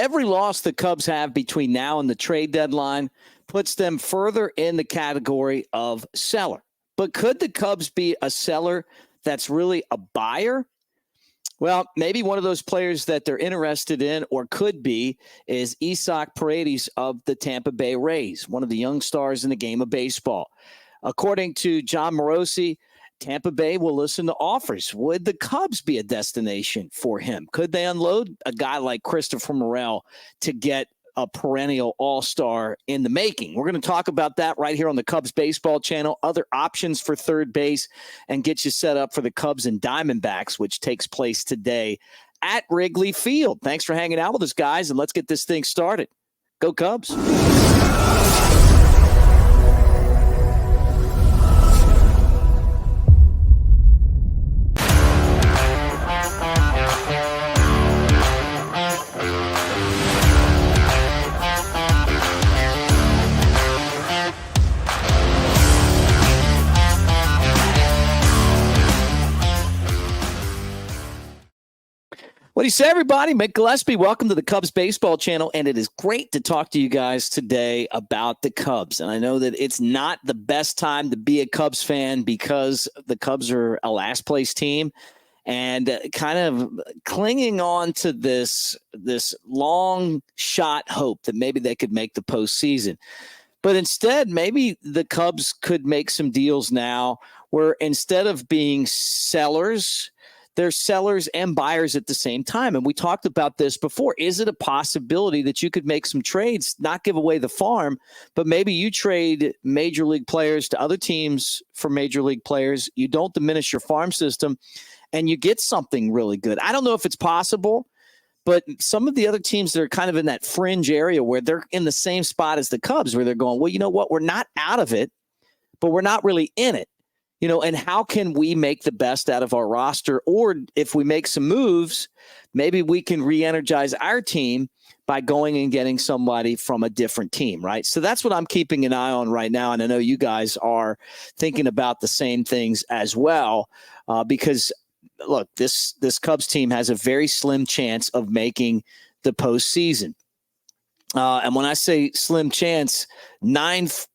every loss the Cubs have between now and the trade deadline puts them further in the category of seller. But could the Cubs be a seller that's really a buyer? Well, maybe one of those players that they're interested in or could be is Isaac Paredes of the Tampa Bay Rays, one of the young stars in the game of baseball. According to Jon Morosi, Tampa Bay will listen to offers. Would the Cubs be a destination for him? Could they unload a guy like Christopher Morel to get a perennial all-star in the making? We're going to talk about that right here on the Cubs baseball channel, other options for third base, and get you set up for the Cubs and Diamondbacks, which takes place today at Wrigley Field. Thanks for hanging out with us, guys, and let's get this thing started. Go Cubs. What do you say, everybody? Mick Gillespie, welcome to the Cubs baseball channel, and it is great to talk to you guys today about the Cubs. And I know that it's not the best time to be a Cubs fan because the Cubs are a last-place team and kind of clinging on to this long shot hope that maybe they could make the postseason. But instead, maybe the Cubs could make some deals now where instead of being sellers, they're sellers and buyers at the same time. And we talked about this before. Is it a possibility that you could make some trades, not give away the farm, but maybe you trade major league players to other teams for major league players? You don't diminish your farm system and you get something really good. I don't know if it's possible, but some of the other teams that are kind of in that fringe area where they're in the same spot as the Cubs, where they're going, well, you know what? We're not out of it, but we're not really in it. You know, and how can we make the best out of our roster? Or if we make some moves, maybe we can re-energize our team by going and getting somebody from a different team, right? So that's what I'm keeping an eye on right now. And I know you guys are thinking about the same things as well, because, look, this Cubs team has a very slim chance of making the postseason. And when I say slim chance, 9.4%.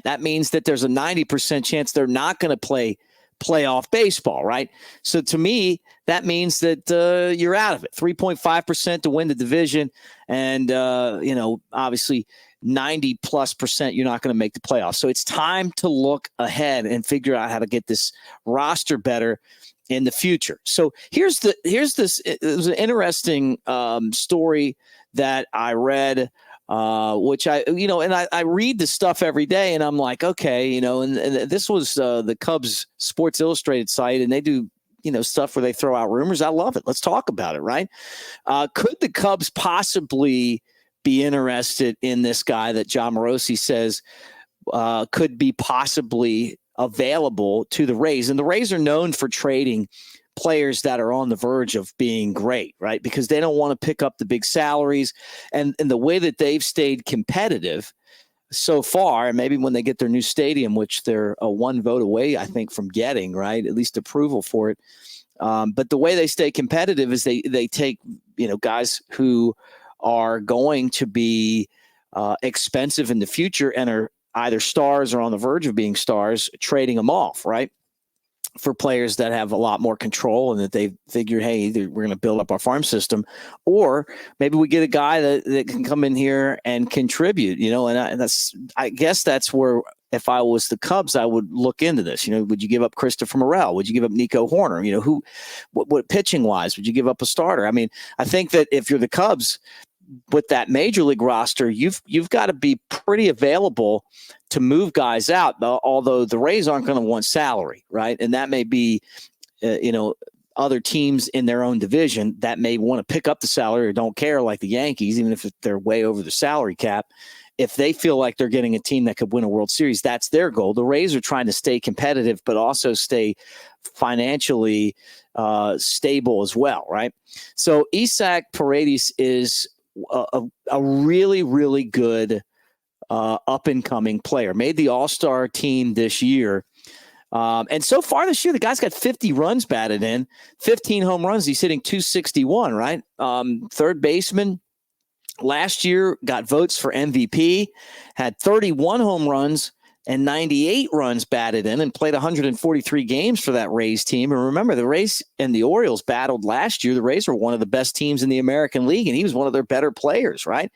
That means that there's a 90% chance they're not going to play playoff baseball, right? So to me, that means that you're out of it. 3.5% to win the division, and obviously 90+% you're not going to make the playoffs. So it's time to look ahead and figure out how to get this roster better in the future. So here's this. It was an interesting story that I read. Which I read the stuff every day and I'm like, okay, and this was the Cubs Sports Illustrated site, and they do, stuff where they throw out rumors. I love it. Let's talk about it, right? Could the Cubs possibly be interested in this guy that Jon Morosi says could be possibly available to the Rays? And the Rays are known for trading players that are on the verge of being great, right? Because they don't want to pick up the big salaries, and the way that they've stayed competitive so far, and maybe when they get their new stadium, which they're a one vote away, I think, from getting, right, at least approval for it. But the way they stay competitive is they take, guys who are going to be expensive in the future and are either stars or on the verge of being stars, trading them off, right, for players that have a lot more control and that they figured, hey, either we're going to build up our farm system, or maybe we get a guy that can come in here and contribute, I guess that's where, if I was the Cubs, I would look into this. Would you give up Christopher Morel? Would you give up Nico Hoerner? What pitching wise, would you give up a starter? I mean, I think that if you're the Cubs with that major league roster, you've got to be pretty available to move guys out, although the Rays aren't going to want salary, right? And that may be, other teams in their own division that may want to pick up the salary or don't care, like the Yankees, even if they're way over the salary cap. If they feel like they're getting a team that could win a World Series, that's their goal. The Rays are trying to stay competitive, but also stay financially stable as well, right? So Isaac Paredes is a really, really good up-and-coming player. Made the All-Star team this year. And so far this year, the guy's got 50 runs batted in, 15 home runs. He's hitting 261, right? Third baseman. Last year, got votes for MVP, had 31 home runs and 98 runs batted in, and played 143 games for that Rays team. And remember, the Rays and the Orioles battled last year. The Rays were one of the best teams in the American League, and he was one of their better players, right?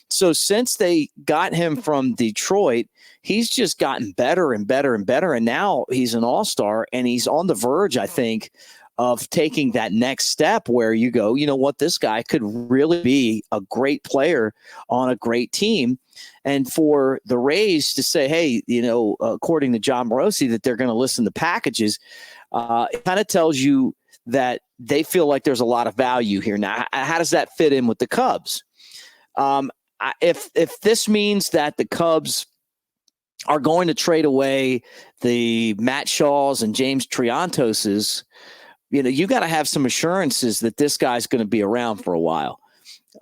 So since they got him from Detroit, he's just gotten better and better and better. And now he's an all-star, and he's on the verge, I think, of taking that next step where you go, you know what, this guy could really be a great player on a great team. And for the Rays to say, hey, you know, according to Jon Morosi, that they're going to listen to packages, it kind of tells you that they feel like there's a lot of value here. Now, how does that fit in with the Cubs? If this means that the Cubs are going to trade away the Matt Shaws and James Triantoses, you know, you got to have some assurances that this guy's going to be around for a while.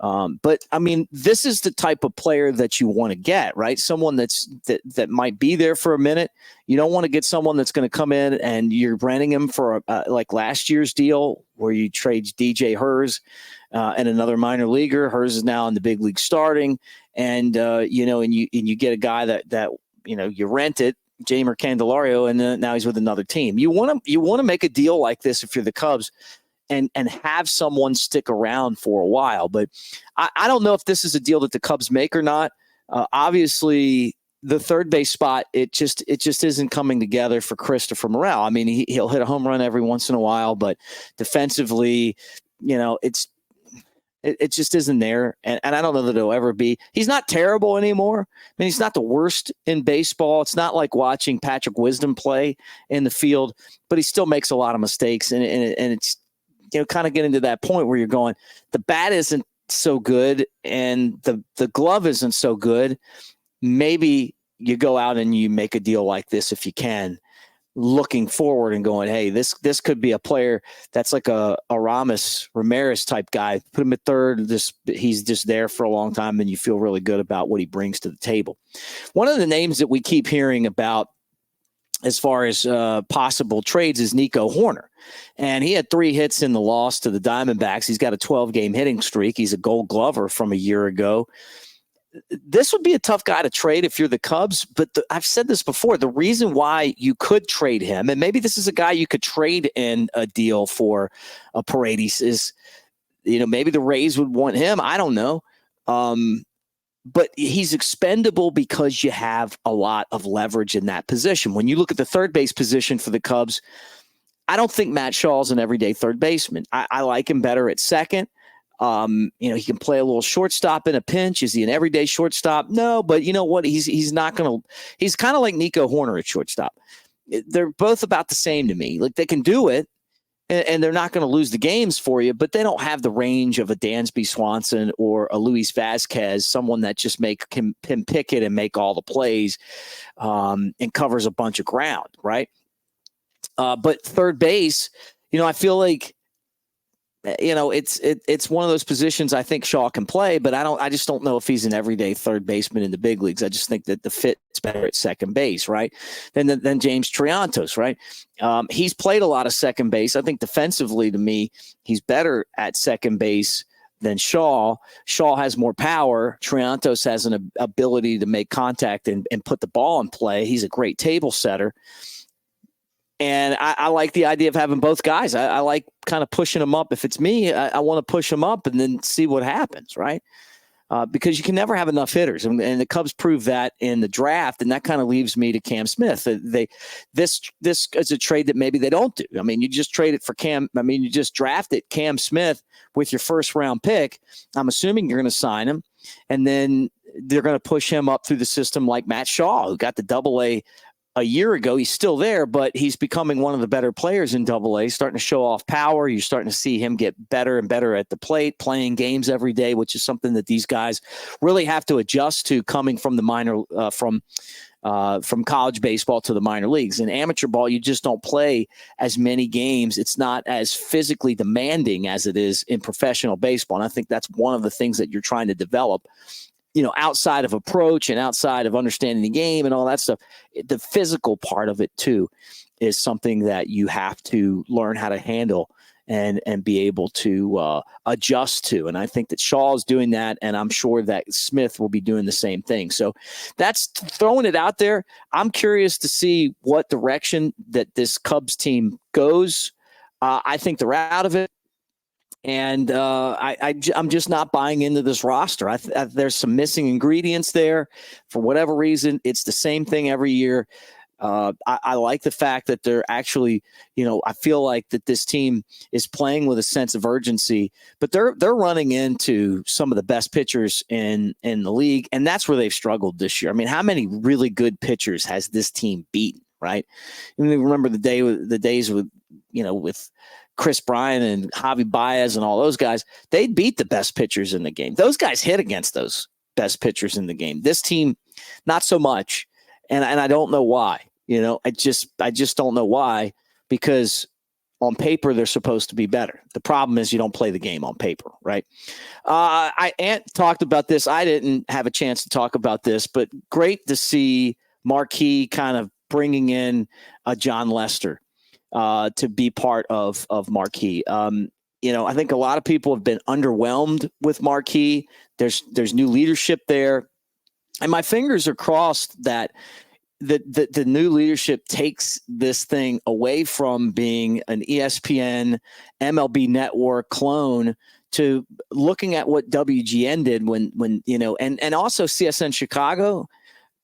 But I mean, this is the type of player that you want to get, right? Someone that might be there for a minute. You don't want to get someone that's going to come in and you're renting him for like last year's deal where you trade DJ Hers and another minor leaguer. Hers is now in the big league starting, and you know, and you get a guy that you know, you rent it, Jamer Candelario, and then now he's with another team. You want to make a deal like this if you're the Cubs, and have someone stick around for a while. But I don't know if this is a deal that the Cubs make or not. Obviously, the third base spot, it just isn't coming together for Christopher Morel. I mean, he'll hit a home run every once in a while, but defensively, you know, it just isn't there. And I don't know that it'll ever be. He's not terrible anymore. I mean, he's not the worst in baseball. It's not like watching Patrick Wisdom play in the field, but he still makes a lot of mistakes. And it's, you know, kind of getting to that point where you're going, the bat isn't so good and the glove isn't so good. Maybe you go out and you make a deal like this if you can, looking forward and going, hey, this could be a player that's like a Ramirez type guy. Put him at third. He's just there for a long time, and you feel really good about what he brings to the table. One of the names that we keep hearing about as far as possible trades is Nico Hoerner. And he had 3 hits in the loss to the Diamondbacks. He's got a 12-game hitting streak. He's a Gold Glover from a year ago. This would be a tough guy to trade if you're the Cubs, but I've said this before. The reason why you could trade him, and maybe this is a guy you could trade in a deal for a Paredes, is, you know, maybe the Rays would want him. I don't know. But he's expendable because you have a lot of leverage in that position. When you look at the third base position for the Cubs, I don't think Matt Shaw's an everyday third baseman. I like him better at second. You know, he can play a little shortstop in a pinch. Is he an everyday shortstop? No, but you know what? He's not going to. He's kind of like Nico Hoerner at shortstop. They're both about the same to me. Like, they can do it, and they're not going to lose the games for you, but they don't have the range of a Dansby Swanson or a Luis Vazquez, someone that just can pick it and make all the plays and covers a bunch of ground, right? But third base, you know, I feel like, you know, it's one of those positions I think Shaw can play, but I just don't know if he's an everyday third baseman in the big leagues. I just think that the fit's better at second base, right? Than James Triantos, right? He's played a lot of second base. I think defensively, to me, he's better at second base than Shaw. Shaw has more power. Triantos has an ability to make contact and put the ball in play. He's a great table setter. And I like the idea of having both guys. I like kind of pushing them up. If it's me, I want to push them up and then see what happens, right? Because you can never have enough hitters. And the Cubs proved that in the draft, and that kind of leaves me to Cam Smith. This is a trade that maybe they don't do. I mean, you just trade it for Cam. I mean, you just drafted Cam Smith with your first-round pick. I'm assuming you're going to sign him, and then they're going to push him up through the system like Matt Shaw, who got the Double-A a year ago. He's still there, but he's becoming one of the better players in Double-A, starting to show off power. You're starting to see him get better and better at the plate, playing games every day, which is something that these guys really have to adjust to, coming from the minor, from college baseball to the minor leagues. In amateur ball, you just don't play as many games. It's not as physically demanding as it is in professional baseball. And I think that's one of the things that you're trying to develop, you know, outside of approach and outside of understanding the game and all that stuff, the physical part of it too. is something that you have to learn how to handle and be able to adjust to. And I think that Shaw is doing that, and I'm sure that Smith will be doing the same thing. So that's throwing it out there. I'm curious to see what direction that this Cubs team goes. I think they're out of it. And I'm just not buying into this roster. There's some missing ingredients there for whatever reason. It's the same thing every year. I like the fact that they're actually, I feel like that this team is playing with a sense of urgency, but they're running into some of the best pitchers in the league, and that's where they've struggled this year. I mean, how many really good pitchers has this team beaten, right? I mean, remember the days with Chris Bryant and Javi Baez and all those guys. They beat the best pitchers in the game. Those guys hit against those best pitchers in the game. This team, not so much. And I don't know why, I just don't know why, because on paper, they're supposed to be better. The problem is you don't play the game on paper, right? Ant talked about this. I didn't have a chance to talk about this, but great to see Marquee kind of bringing in Jon Lester to be part of Marquee. I think a lot of people have been underwhelmed with Marquee. There's new leadership there. And my fingers are crossed that the new leadership takes this thing away from being an ESPN, MLB Network clone to looking at what WGN did when and also CSN Chicago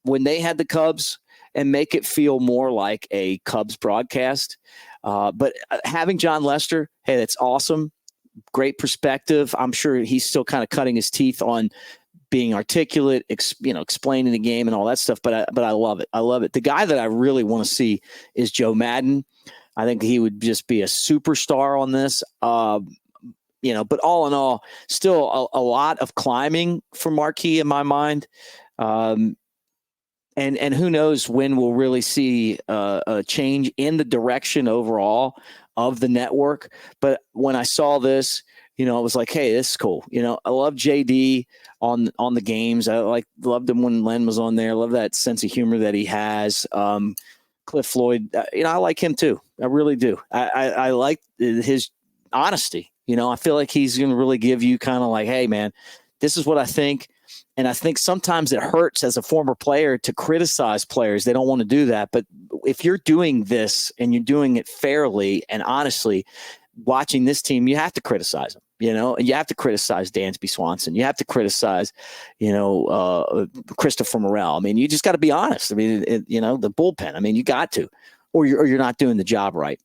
when they had the Cubs, and make it feel more like a Cubs broadcast. But having Jon Lester, hey, that's awesome. Great perspective. I'm sure he's still kind of cutting his teeth on being articulate, explaining the game and all that stuff. But I love it. I love it. The guy that I really want to see is Joe Madden. I think he would just be a superstar on this. But all in all, still a lot of climbing for Marquee in my mind. And who knows when we'll really see a change in the direction overall of the network. But when I saw this, I was like, hey, this is cool. I love JD on the games. I loved him when Len was on there. I love that sense of humor that he has. Cliff Floyd, I like him too. I really do. I like his honesty. I feel like he's going to really give you kind of like, hey, man, this is what I think. And I think sometimes it hurts as a former player to criticize players. They don't want to do that. But if you're doing this and you're doing it fairly and honestly, watching this team, you have to criticize them, and you have to criticize Dansby Swanson. You have to criticize, Christopher Morel. I mean, you just got to be honest. I mean, the bullpen, I mean, you got to, or you're not doing the job right.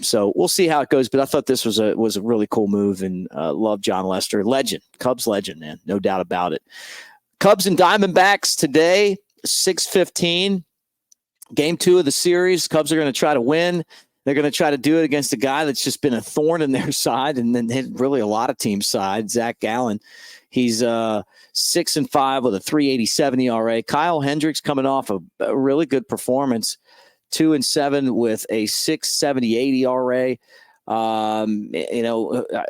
So we'll see how it goes, but I thought this was a really cool move, and love Jon Lester, legend, Cubs legend, man, no doubt about it. Cubs and Diamondbacks today, 6:15, game 2 of the series. Cubs are going to try to win. They're going to try to do it against a guy that's just been a thorn in their side, and then really a lot of teams' side. Zach Gallen, he's 6-5 with a 3.87 ERA. Kyle Hendricks coming off a really good performance. 2-7 with a 6.78 ERA.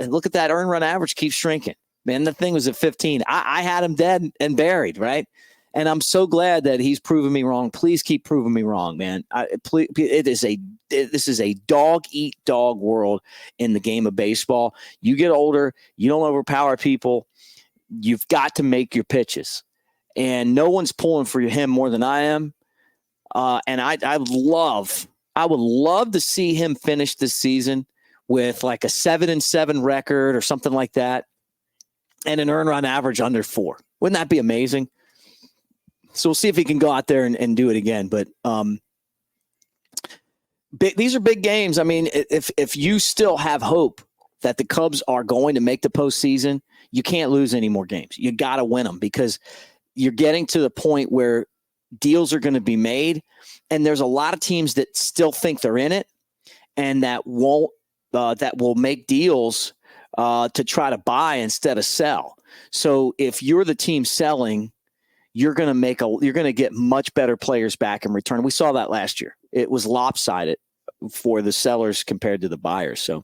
Look at that earned run average keeps shrinking. Man, the thing was at 15. I had him dead and buried, right? And I'm so glad that he's proven me wrong. Please keep proving me wrong, man. This is a dog eat dog world in the game of baseball. You get older, you don't overpower people. You've got to make your pitches, and no one's pulling for him more than I am. And I would love to see him finish this season with like a 7-7 record or something like that, and an earned run average under 4. Wouldn't that be amazing? So we'll see if he can go out there and do it again. But these are big games. I mean, if you still have hope that the Cubs are going to make the postseason, you can't lose any more games. You got to win them, because you're getting to the point where deals are going to be made, and there's a lot of teams that still think they're in it, and that will make deals to try to buy instead of sell. So if you're the team selling, you're going to get much better players back in return. We saw that last year. It was lopsided for the sellers compared to the buyers. So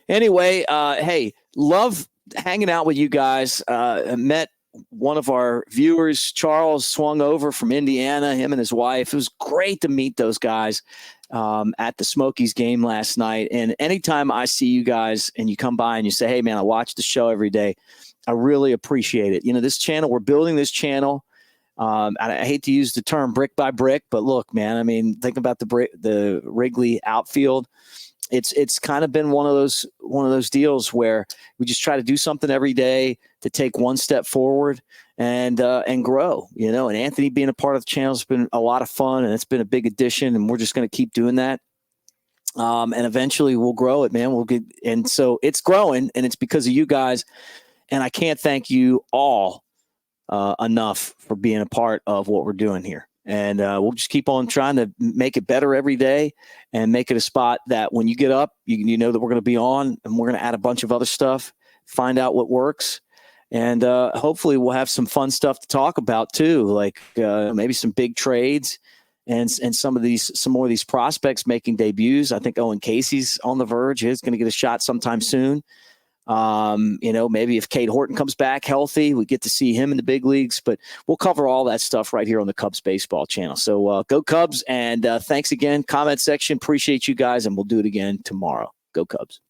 anyway, hey, love hanging out with you guys. Met one of our viewers, Charles, swung over from Indiana, him and his wife. It was great to meet those guys. at the Smokies game last night. And anytime I see you guys and you come by and you say, hey, man, I watch the show every day, I really appreciate it. This channel, we're building this channel. I hate to use the term brick by brick, but look, man, I mean, think about the Wrigley outfield. It's kind of been one of those deals where we just try to do something every day to take one step forward and grow, and Anthony being a part of the channel has been a lot of fun, and it's been a big addition, and we're just going to keep doing that. And eventually we'll grow it, man. And so it's growing, and it's because of you guys. And I can't thank you all enough for being a part of what we're doing here. And we'll just keep on trying to make it better every day and make it a spot that when you get up, you know that we're going to be on, and we're going to add a bunch of other stuff, find out what works. And hopefully we'll have some fun stuff to talk about too, like maybe some big trades and some more of these prospects making debuts. I think Owen Casey's on the verge. He's going to get a shot sometime soon. Maybe if Cade Horton comes back healthy, we get to see him in the big leagues, but we'll cover all that stuff right here on the Cubs baseball channel. So go Cubs, and thanks again. Comment section. Appreciate you guys, and we'll do it again tomorrow. Go Cubs.